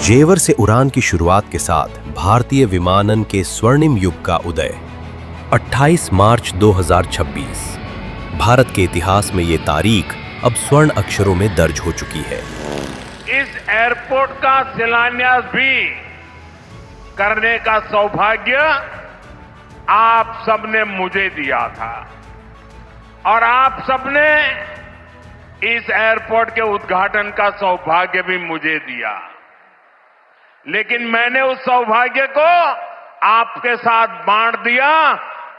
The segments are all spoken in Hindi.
जेवर से उड़ान की शुरुआत के साथ भारतीय विमानन के स्वर्णिम युग का उदय 28 मार्च 2026। भारत के इतिहास में ये तारीख अब स्वर्ण अक्षरों में दर्ज हो चुकी है। इस एयरपोर्ट का शिलान्यास भी करने का सौभाग्य आप सबने मुझे दिया था और आप सबने इस एयरपोर्ट के उद्घाटन का सौभाग्य भी मुझे दिया, लेकिन मैंने उस सौभाग्य को आपके साथ बांट दिया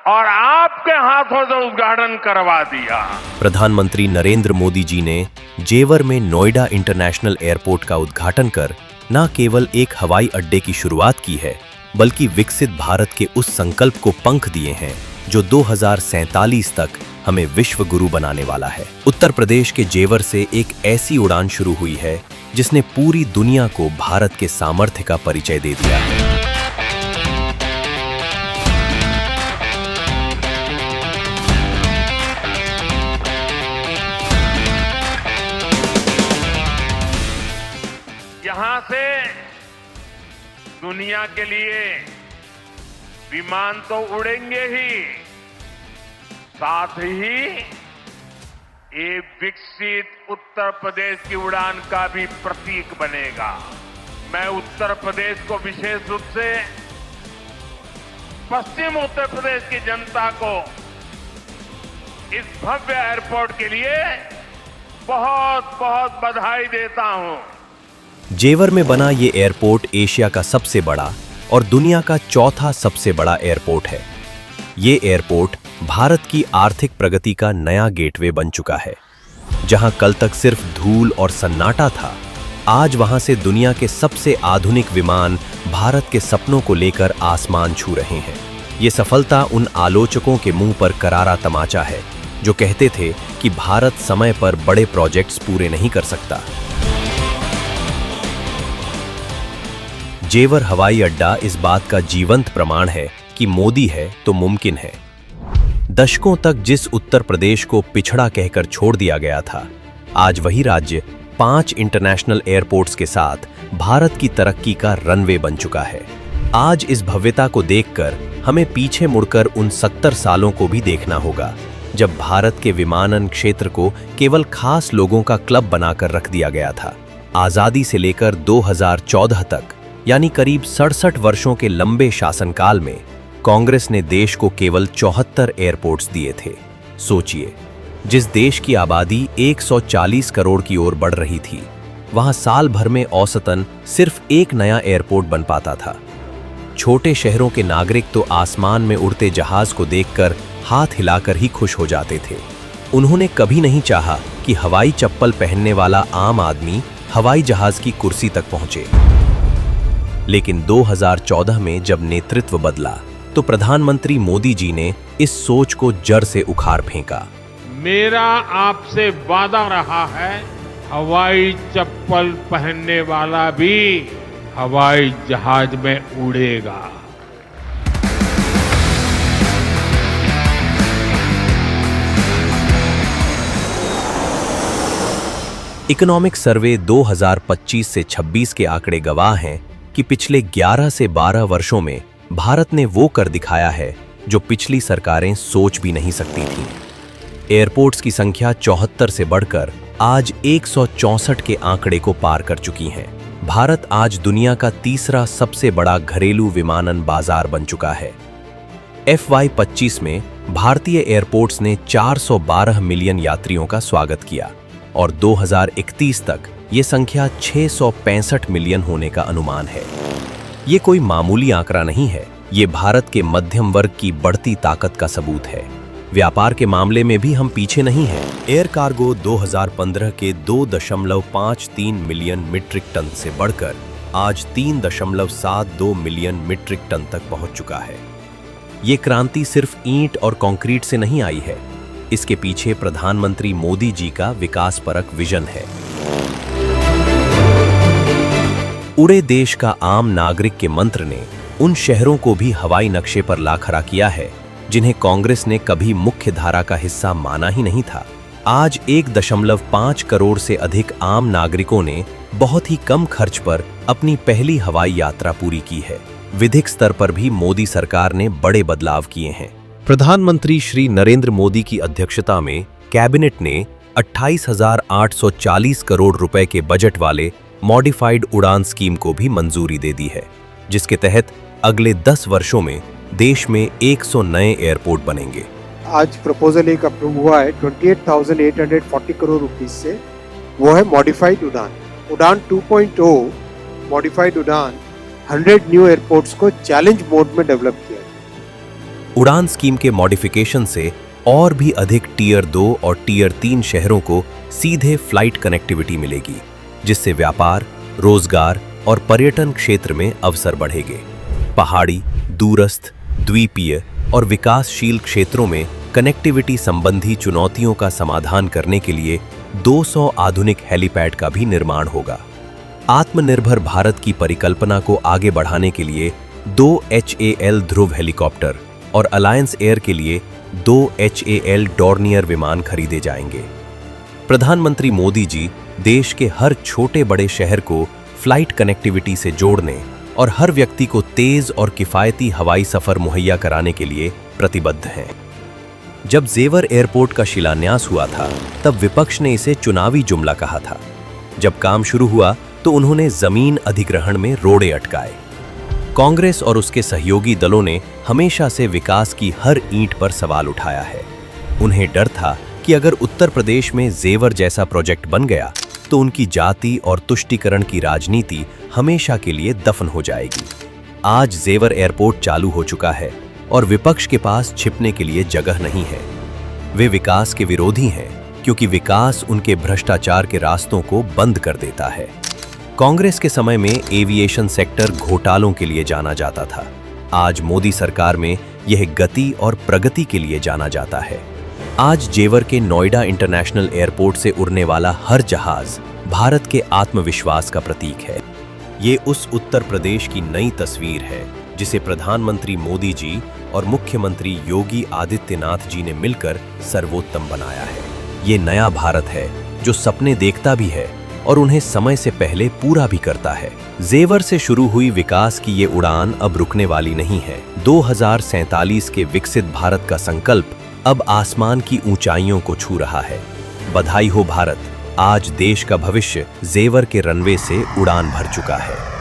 और आपके हाथों से उद्घाटन करवा दिया। प्रधानमंत्री नरेंद्र मोदी जी ने जेवर में नोएडा इंटरनेशनल एयरपोर्ट का उद्घाटन कर न केवल एक हवाई अड्डे की शुरुआत की है, बल्कि विकसित भारत के उस संकल्प को पंख दिए हैं जो 2047 तक हमें विश्व गुरु बनाने वाला है। उत्तर प्रदेश के जेवर से एक ऐसी उड़ान शुरू हुई है जिसने पूरी दुनिया को भारत के सामर्थ्य का परिचय दे दिया है। यहां से दुनिया के लिए विमान तो उड़ेंगे ही, साथ ही एक विकसित उत्तर प्रदेश की उड़ान का भी प्रतीक बनेगा। मैं उत्तर प्रदेश को विशेष रूप से पश्चिम उत्तर प्रदेश की जनता को इस भव्य एयरपोर्ट के लिए बहुत बहुत बधाई देता हूं। जेवर में बना ये एयरपोर्ट एशिया का सबसे बड़ा और दुनिया का चौथा सबसे बड़ा एयरपोर्ट है। ये एयरपोर्ट भारत की आर्थिक प्रगति का नया गेटवे बन चुका है। जहां कल तक सिर्फ धूल और सन्नाटा था, आज वहां से दुनिया के सबसे आधुनिक विमान भारत के सपनों को लेकर आसमान छू रहे हैं। ये सफलता उन आलोचकों के मुंह पर करारा तमाचा है जो कहते थे कि भारत समय पर बड़े प्रोजेक्ट्स पूरे नहीं कर सकता। जेवर हवाई अड्डा इस बात का जीवंत प्रमाण है कि मोदी है तो मुमकिन है। दशकों तक जिस उत्तर प्रदेश को पिछड़ा कहकर छोड़ दिया गया था, आज वही राज्य 5 इंटरनेशनल एयरपोर्ट्स के साथ भारत की तरक्की का रनवे बन चुका है। आज इस भव्यता को देखकर हमें पीछे मुड़कर उन 70 सालों को भी देखना होगा जब भारत के विमानन क्षेत्र को केवल खास लोगों का क्लब बनाकर रख दिया गया था। आजादी से लेकर 2014 तक यानी करीब 67 वर्षों के लंबे शासनकाल में कांग्रेस ने देश को केवल 74 एयरपोर्ट्स दिए थे। सोचिए, जिस देश की आबादी 140 करोड़ की ओर बढ़ रही थी, वहां साल भर में औसतन सिर्फ एक नया एयरपोर्ट बन पाता था। छोटे शहरों के नागरिक तो आसमान में उड़ते जहाज को देखकर हाथ हिलाकर ही खुश हो जाते थे। उन्होंने कभी नहीं चाहा कि हवाई चप्पल पहनने वाला आम आदमी हवाई जहाज की कुर्सी तक पहुंचे। लेकिन 2014 में जब नेतृत्व बदला तो प्रधानमंत्री मोदी जी ने इस सोच को जड़ से उखाड़ फेंका। मेरा आपसे वादा रहा है, हवाई चप्पल पहनने वाला भी हवाई जहाज में उड़ेगा। इकोनॉमिक सर्वे 2025 से 26 के आंकड़े गवाह हैं कि पिछले 11 से 12 वर्षों में भारत ने वो कर दिखाया है जो पिछली सरकारें सोच भी नहीं सकती थीं। एयरपोर्ट्स की संख्या 74 से बढ़कर आज 164 के आंकड़े को पार कर चुकी है। भारत आज दुनिया का तीसरा सबसे बड़ा घरेलू विमानन बाजार बन चुका है। FY25 में भारतीय एयरपोर्ट्स ने 412 मिलियन यात्रियों का स्वागत किया और 2031 तक ये संख्या 665 मिलियन होने का अनुमान है। ये कोई मामूली आंकड़ा नहीं है, ये भारत के मध्यम वर्ग की बढ़ती ताकत का सबूत है। व्यापार के मामले में भी हम पीछे नहीं हैं। एयर कार्गो 2015 के 2.53 मिलियन मीट्रिक टन से बढ़कर आज 3.72 मिलियन मीट्रिक टन तक पहुंच चुका है। ये क्रांति सिर्फ ईंट और कंक्रीट से नहीं आई है, इसके पीछे प्रधानमंत्री मोदी जी का विकासपरक विजन है। उड़े देश का आम नागरिक के मंत्र ने उन शहरों को भी हवाई नक्शे पर ला खड़ा किया है जिन्हें कांग्रेस ने कभी मुख्य धारा का हिस्सा माना ही नहीं था। आज 1.5 करोड़ से अधिक आम नागरिकों ने बहुत ही कम खर्च पर अपनी पहली हवाई यात्रा पूरी की है। विधिक स्तर पर भी मोदी सरकार ने बड़े बदलाव किए हैं। प्रधानमंत्री श्री नरेंद्र मोदी की अध्यक्षता में कैबिनेट ने 28,840 करोड़ रुपए के बजट वाले मॉडिफाइड उड़ान स्कीम को भी मंजूरी दे दी है, जिसके तहत अगले 10 वर्षों में देश में 100 नए एयरपोर्ट बनेंगे। आज प्रपोजल एक अप्रूव हुआ है 28,840 करोड़ रुपीस से, वो है मॉडिफाइड उड़ान 2.0 मॉडिफाइड उड़ान 100 न्यू एयरपोर्ट्स को चैलेंज मोड में डेवलप किया। उड़ान स्कीम के मॉडिफिकेशन से और भी अधिक टीयर 2 और टीयर 3 शहरों को सीधे फ्लाइट कनेक्टिविटी मिलेगी, जिससे व्यापार, रोजगार और पर्यटन क्षेत्र में अवसर बढ़ेंगे। पहाड़ी, दूरस्थ, द्वीपीय और विकासशील क्षेत्रों में कनेक्टिविटी संबंधी चुनौतियों का समाधान करने के लिए 200 आधुनिक हेलीपैड का भी निर्माण होगा। आत्मनिर्भर भारत की परिकल्पना को आगे बढ़ाने के लिए 2 HAL ध्रुव हेलीकॉप्टर और अलायंस एयर के लिए 2 HAL डॉर्नियर विमान खरीदे जाएंगे। प्रधानमंत्री मोदी जी देश के हर छोटे बड़े शहर को फ्लाइट कनेक्टिविटी से जोड़ने और हर व्यक्ति को तेज और किफायती हवाई सफर मुहैया कराने के लिए प्रतिबद्ध हैं। जब जेवर एयरपोर्ट का शिलान्यास हुआ था, तब विपक्ष ने इसे चुनावी जुमला कहा था। जब काम शुरू हुआ तो उन्होंने जमीन अधिग्रहण में रोड़े अटकाए। कांग्रेस और उसके सहयोगी दलों ने हमेशा से विकास की हर ईंट पर सवाल उठाया है। उन्हें डर था कि अगर उत्तर प्रदेश में जेवर जैसा प्रोजेक्ट बन गया तो उनकी जाति और तुष्टीकरण की राजनीति हमेशा के लिए दफन हो जाएगी। आज जेवर एयरपोर्ट चालू हो चुका है और विपक्ष के पास छिपने के लिए जगह नहीं है। वे विकास के विरोधी हैं क्योंकि विकास उनके भ्रष्टाचार के रास्तों को बंद कर देता है। कांग्रेस के समय में एविएशन सेक्टर घोटालों के लिए जाना जाता था। आज मोदी सरकार में यह गति और प्रगति के लिए जाना जाता है। आज जेवर के नोएडा इंटरनेशनल एयरपोर्ट से उड़ने वाला हर जहाज भारत के आत्मविश्वास का प्रतीक है। ये उस उत्तर प्रदेश की नई तस्वीर है जिसे प्रधानमंत्री मोदी जी और मुख्यमंत्री योगी आदित्यनाथ जी ने मिलकर सर्वोत्तम बनाया है। ये नया भारत है जो सपने देखता भी है और उन्हें समय से पहले पूरा भी करता है। जेवर से शुरू हुई विकास की ये उड़ान अब रुकने वाली नहीं है। 2047 के विकसित भारत का संकल्प अब आसमान की ऊंचाइयों को छू रहा है। बधाई हो भारत, आज देश का भविष्य जेवर के रनवे से उड़ान भर चुका है।